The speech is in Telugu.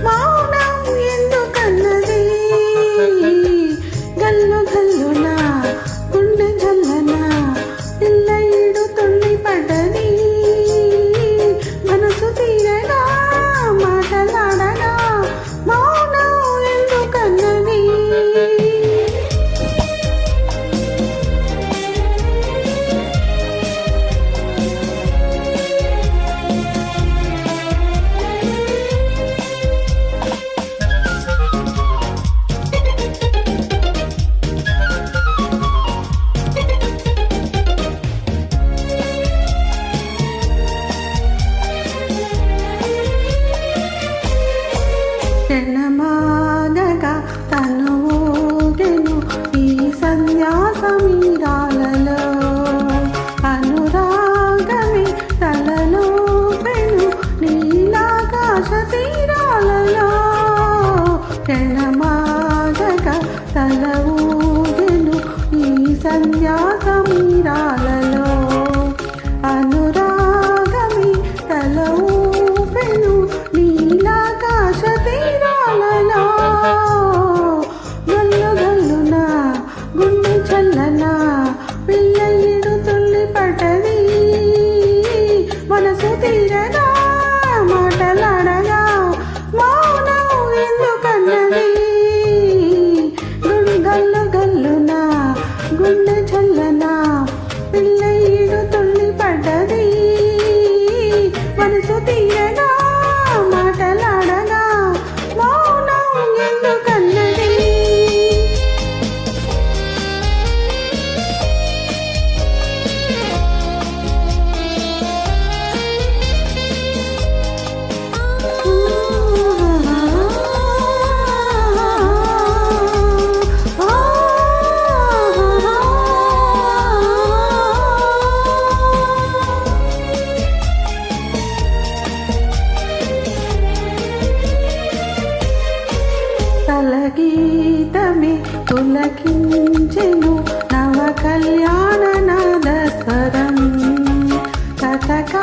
మౌనం ఎందుకన్నది గల్లు గల్లున గుండె జల్లన పిల్లయిడు తుళ్ళి పడ్డది మనసు తీరగా మాటలాడగా మౌనం ఎందుకన్నది క్షణమాగగా తను ఊగెను ఈ సంధ్యాసమీరాలలో అనురాగమే తలలో పెను నీలాకాశ తీరాలలో క్షణమాగగా తల ఊగెను ఈ సంధ్యాసమీరాలలో అనురాగమే తల ఊపెను నీలాకాశ తీరాలలో గల్లు గల్లున గుండె చల్లన పిల్లయిడు తుళ్ళి పడ్డది మనసు తీరగా మాటలాడగా మౌనం ఎందుకన్నది గల్లు గల్లున గుండె చల్లన పిల్లయిడు తుళ్ళి పడ్డది మనసు తీరగా మాటలాడగా మౌనం ఎందుకన్నది తలగీతమే పులకించెను నవ కళ్యాణ నాద స్వరం కథకా